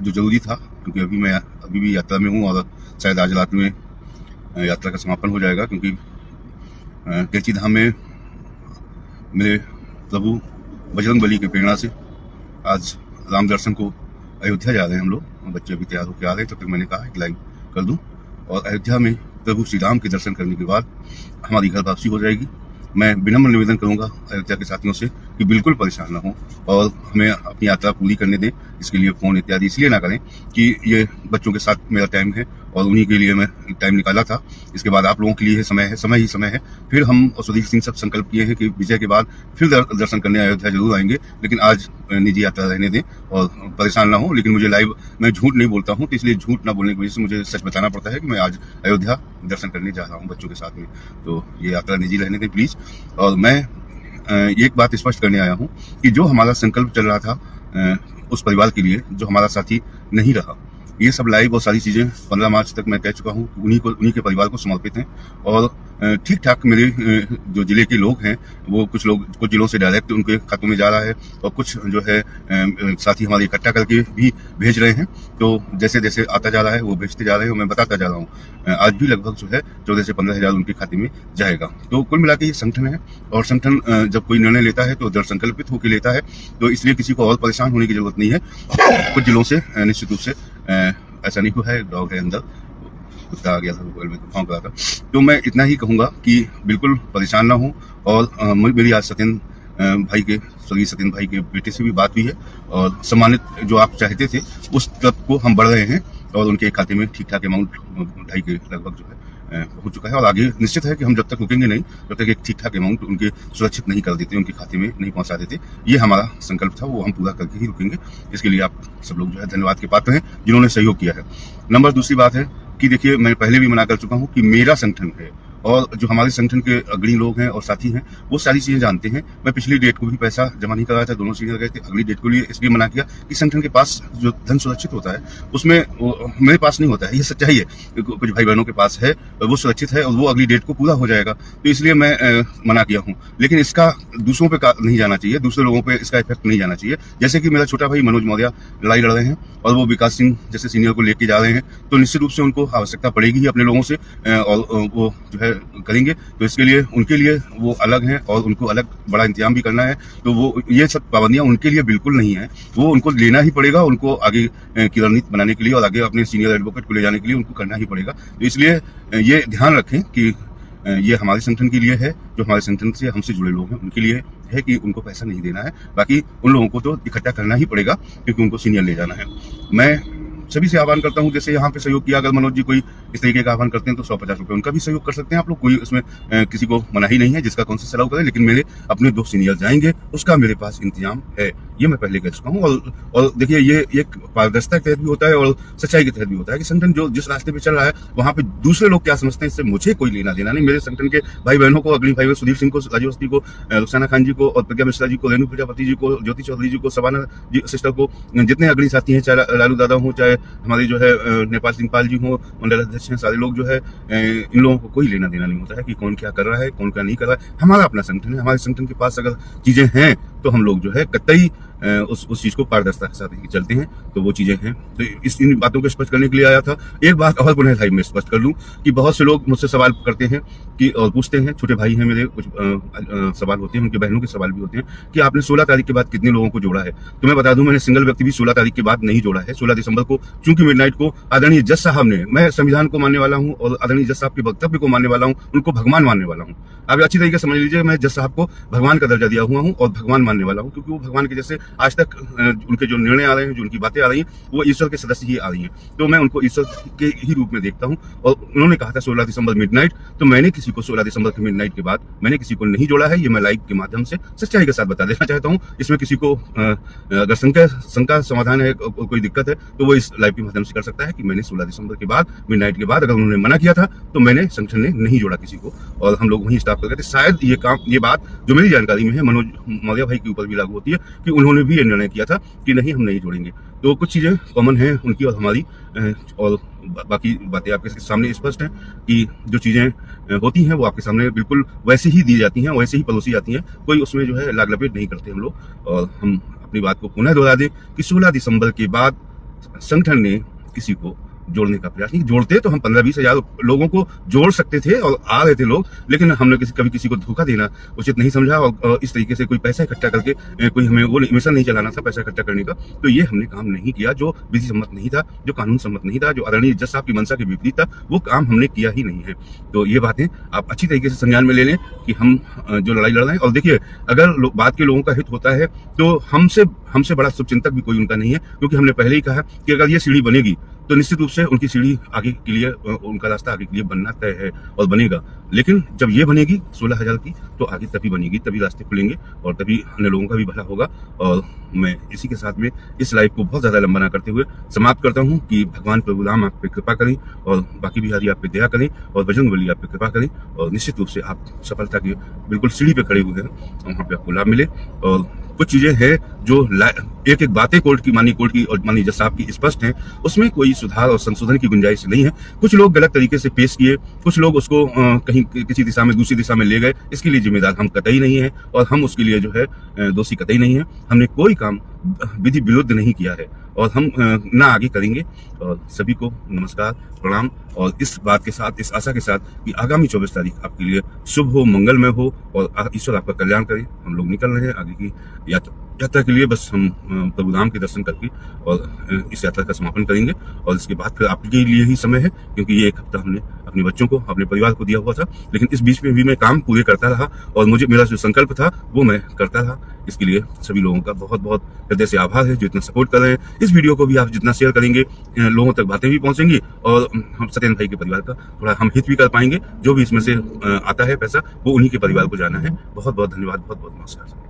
जो ज़रूरी था, क्योंकि मैं अभी भी यात्रा में हूँ और शायद आज रात में यात्रा का समापन हो जाएगा, क्योंकि कैंची धाम में मेरे प्रभु बजरंगबली की प्रेरणा से आज राम दर्शन को अयोध्या जा रहे हैं हम लोग। बच्चे अभी तैयार होकर आ रहे हैं, तब तक मैंने कहा कि लाइव कर दूं। और अयोध्या में प्रभु श्री राम के दर्शन करने के बाद हमारी घर वापसी हो जाएगी। मैं विनम्र निवेदन करूंगा अयोध्या के साथियों से कि बिल्कुल परेशान ना हो और हमें अपनी यात्रा पूरी करने दें। इसके लिए फ़ोन इत्यादि इसलिए ना करें कि ये बच्चों के साथ मेरा टाइम है और उन्हीं के लिए मैं टाइम निकाला था। इसके बाद आप लोगों के लिए समय है, समय ही समय है। फिर हम और सुधीर सिंह सब संकल्प किए हैं कि विजय के बाद फिर दर्शन करने अयोध्या जरूर आएंगे, लेकिन आज निजी यात्रा रहने दें और परेशान ना हो। लेकिन मुझे लाइव, मैं झूठ नहीं बोलता हूँ, तो इसलिए झूठ ना बोलने की वजह से मुझे सच बताना पड़ता है कि मैं आज अयोध्या दर्शन करने जा रहा हूँ बच्चों के साथ में। तो ये यात्रा निजी रहने दें प्लीज़। और मैं एक बात स्पष्ट करने आया हूँ कि जो हमारा संकल्प चल रहा था उस परिवार के लिए जो हमारा साथी नहीं रहा, ये सब लाइव और सारी चीज़ें 15 मार्च तक मैं कह चुका हूँ, उन्हीं के परिवार को समर्पित हैं। और ठीक ठाक मेरे जो जिले के लोग हैं वो कुछ जिलों से डायरेक्ट उनके खातों में जा रहा है और कुछ जो है साथी हमारे इकट्ठा करके भी भेज रहे हैं। तो जैसे जैसे आता जा रहा है वो भेजते जा रहे हैं और मैं बताता जा रहा हूँ। आज भी लगभग जो है 14 से 15 हज़ार उनके खाते में जाएगा। तो कुल मिला के ये संगठन है और संगठन जब कोई निर्णय लेता है तो दृढ़ संकल्पित होकर लेता है, तो इसलिए किसी को और परेशान होने की जरूरत नहीं है। कुछ जिलों से निश्चित रूप से ऐसा नहीं हुआ है। डॉग है अंदर, कुत्ता आ गया था, बगल में भौंक रहा था। तो मैं इतना ही कहूँगा कि बिल्कुल परेशान ना हो। और मेरी आज स्वर्गीय सत्येंद्र भाई के बेटे से भी बात हुई है और सम्मानित जो आप चाहते थे उस तरफ को हम बढ़ रहे हैं और उनके खाते में ठीक ठाक अमाउंट 2.5 के लगभग जो है हो चुका है। और आगे निश्चित है कि हम जब तक रुकेंगे नहीं, जब तक एक ठीक ठाक अमाउंट उनके सुरक्षित नहीं कर देते, उनके खाते में नहीं पहुंचा देते। ये हमारा संकल्प था, वो हम पूरा करके ही रुकेंगे। इसके लिए आप सब लोग जो है धन्यवाद के पात्र हैं जिन्होंने सहयोग किया है। नंबर दूसरी बात है कि देखिए, मैं पहले भी मना कर चुका हूँ कि मेरा संगठन है और जो हमारे संगठन के अग्रणी लोग हैं और साथी हैं वो सारी चीजें जानते हैं। मैं पिछली डेट को भी पैसा जमा नहीं कराया था, दोनों सीनियर गए थे। अगली डेट को लिए इसलिए मना किया कि संगठन के पास जो धन सुरक्षित होता है उसमें मेरे पास नहीं होता है। ये सच्चाई है, कुछ भाई बहनों के पास है, वो सुरक्षित है और वो अगली डेट को पूरा हो जाएगा। तो इसलिए मैं मना किया हूँ। लेकिन इसका दूसरों पे नहीं जाना चाहिए, दूसरे लोगों पे इसका इफेक्ट नहीं जाना चाहिए। जैसे कि मेरा छोटा भाई मनोज मौर्य लड़ाई लड़ रहे हैं और वो विकास सिंह जैसे सीनियर को लेके जा रहे हैं, तो निश्चित रूप से उनको आवश्यकता पड़ेगी ही अपने लोगों से और वो जो है करेंगे। तो इसके लिए उनके लिए वो अलग हैं और उनको अलग बड़ा इंतजाम भी करना है। तो वो ये सब पाबंदियां उनके लिए बिल्कुल नहीं है, वो उनको लेना ही पड़ेगा, उनको आगे की रणनीति बनाने के लिए और आगे अपने सीनियर एडवोकेट को ले जाने के लिए उनको करना ही पड़ेगा। तो इसलिए ये ध्यान रखें कि ये हमारे संगठन के लिए है, जो हमारे संगठन से हमसे जुड़े लोग हैं उनके लिए है कि उनको पैसा नहीं देना है। बाकी उन लोगों को तो इकट्ठा करना ही पड़ेगा क्योंकि उनको सीनियर ले जाना है। मैं सभी से आह्वान करता हूं, जैसे यहाँ पे सहयोग किया, अगर मनोज जी कोई इस तरीके का आह्वान करते हैं तो 150 रुपये उनका भी सहयोग कर सकते हैं आप लोग। कोई उसमें किसी को मना ही नहीं है, जिसका कौन सा सलाह करें। लेकिन मेरे अपने 2 सीनियर जाएंगे, उसका मेरे पास इंतजाम है, ये मैं पहले कह चुका हूँ। और देखिए, ये एक पारदर्शिता के तहत भी होता है और सच्चाई के तहत भी होता है कि संगठन जो जिस रास्ते पे चल रहा है वहाँ पे दूसरे लोग क्या समझते हैं इससे मुझे कोई लेना देना नहीं। मेरे संगठन के भाई बहनों को, अग्रणी भाई सुधीर सिंह को, राजीव अवस्थी को, रुखसाना खान जी को और प्रज्ञा मिश्रा जी को, रेणु प्रजापति जी को, ज्योति चौधरी जी को, सबाना जी सिस्टर को, जितने अग्रणी साथी हैं, चाहे लालू दादा हो, चाहे हमारे जो है नेपाल सिंह पाल जी हो, मंडल अध्यक्ष हैं, सारे लोग जो है इन लोगों को कोई लेना देना नहीं होता है कि कौन क्या कर रहा है, कौन क्या नहीं कर रहा है। हमारा अपना संगठन है, हमारे संगठन के पास अगर चीजें हैं तो हम लोग जो है कतई उस चीज को पारदर्शिता के साथ चलते हैं। तो वो चीजें हैं। तो इन बातों को स्पष्ट करने के लिए आया था। एक बात और पुनः लाइव में स्पष्ट कर लूं कि बहुत से लोग मुझसे सवाल करते हैं कि और पूछते हैं, छोटे भाई हैं मेरे, कुछ सवाल होते हैं, उनके बहनों के सवाल भी होते हैं कि आपने 16 तारीख के बाद कितने लोगों को जोड़ा है। तो मैं बता दूं, मैंने सिंगल व्यक्ति भी 16 तारीख के बाद नहीं जोड़ा है। 16 दिसंबर को चूंकि मिडनाइट को आदरणीय जज साहब ने, मैं संविधान को मानने वाला हूं और आदरणीय जज साहब के वक्तव्य को मानने वाला हूं, उनको भगवान मानने वाला हूं। आप अच्छी तरीके से समझ लीजिए, मैं जज साहब को भगवान का दर्जा दिया हुआ हूं और भगवान मानने वाला हूं, क्योंकि वो भगवान के जैसे आज तक उनके जो निर्णय आ रहे हैं, जो उनकी बातें आ रही हैं, वो ईश्वर के सदस्य ही आ रही हैं। तो मैं उनको ईश्वर के ही रूप में देखता हूं। और उन्होंने कहा था 16 दिसंबर मिडनाइट, तो मैंने किसी को 16 दिसंबर के मिडनाइट के बाद मैंने किसी को नहीं जोड़ा है। ये मैं लाइव के माध्यम से सच्चाई के साथ बता देना चाहता हूं। इसमें किसी को अगर शंका समाधान है, कोई दिक्कत है, तो वो इस लाइव के माध्यम से कर सकता है कि मैंने 16 दिसंबर के बाद मिडनाइट के बाद अगर उन्होंने मना किया था तो मैंने संगठन ने नहीं जोड़ा किसी को और हम लोग वहीं स्टाफ कर गए थे। शायद ये बात जो मेरी जानकारी में है मनोज मौर्य भाई के ऊपर भी लागू होती है कि उन्होंने भी ये निर्णय किया था कि नहीं, हम नहीं जोड़ेंगे। तो कुछ चीजें कॉमन हैं उनकी और हमारी, और बाकी बातें आपके सामने स्पष्ट हैं कि जो चीजें होती हैं वो आपके सामने बिल्कुल वैसे ही दी जाती हैं, वैसे ही परोसी जाती हैं। कोई उसमें जो है लाग लपेट नहीं करते हम लोग। और हम अपनी बात को पुनः दोहरा दें कि 16 दिसंबर के बाद संगठन ने किसी को जोड़ने का प्रयास नहीं। जोड़ते तो हम 15-20 हजार लोगों को जोड़ सकते थे और आ रहे थे लोग, लेकिन हमने कभी किसी को धोखा देना उचित नहीं समझा और इस तरीके से कोई पैसा इकट्ठा करके कोई हमें वो मिशन नहीं चलाना था पैसा इकट्ठा करने का। तो ये हमने काम नहीं किया, जो विधि सम्मत नहीं था, जो कानून सम्मत नहीं था, जो आदरणीय जज साहब की मंशा के विपरीत था, वो काम हमने किया ही नहीं है। तो ये बातें आप अच्छी तरीके से संज्ञान में ले लें कि हम जो लड़ाई लड़ रहे हैं, और देखिए अगर बात के लोगों का हित होता है तो हमसे बड़ा शुभचिंतक भी कोई उनका नहीं है, क्योंकि हमने पहले ही कहा कि अगर ये सीढ़ी बनेगी तो निश्चित रूप से उनकी सीढ़ी आगे के लिए, उनका रास्ता आगे के लिए बनना तय है और बनेगा। लेकिन जब ये बनेगी 16,000 की, तो आगे तभी बनेगी, तभी रास्ते खुलेंगे और तभी अन्य लोगों का भी भला होगा। और मैं इसी के साथ में इस लाइव को बहुत ज्यादा लंबा ना करते हुए समाप्त करता हूँ कि भगवान प्रभु राम आप पे कृपा करें और बाकी बिहारी आप पे दया करें और बजरंगबली आप पे कृपा करें और निश्चित रूप से आप सफलता की बिल्कुल सीढ़ी पे खड़े हुए हैं और वहाँ पे आपको लाभ मिले। और कुछ चीजें हैं जो एक बातें कोर्ट की और माननीय जज साहब की स्पष्ट हैं, उसमें कोई सुधार और संशोधन की गुंजाइश नहीं है। कुछ लोग गलत तरीके से पेश किए, कुछ लोग उसको कहीं किसी दिशा में दूसरी दिशा में ले गए, इसके लिए जिम्मेदार हम कतई नहीं है और हम उसके लिए जो है दोषी कतई नहीं है। हमने कोई काम विधि विरुद्ध नहीं किया है और हम ना आगे करेंगे। और सभी को नमस्कार, प्रणाम, और इस बात के साथ, इस आशा के साथ कि आगामी 24 तारीख आपके लिए शुभ हो, मंगलमय हो और ईश्वर आपका कल्याण करे। हम लोग निकल रहे हैं आगे की यात्रा के लिए। बस हम प्रभु राम के दर्शन करके और इस यात्रा का समापन करेंगे और इसके बाद फिर आपके लिए ही समय है, क्योंकि ये एक हफ्ता हमने अपने बच्चों को, अपने परिवार को दिया हुआ था। लेकिन इस बीच में भी मैं काम पूरे करता रहा और मेरा जो संकल्प था वो मैं करता रहा। इसके लिए सभी लोगों का बहुत बहुत हृदय से आभार है जो इतना सपोर्ट कर रहे हैं। इस वीडियो को भी आप जितना शेयर करेंगे लोगों तक बातें भी पहुंचेंगी और हम सत्येंद्र भाई के परिवार का थोड़ा हम हित भी कर पाएंगे। जो भी इसमें से आता है पैसा वो उन्हीं के परिवार को जाना है। बहुत बहुत धन्यवाद, बहुत बहुत नमस्कार।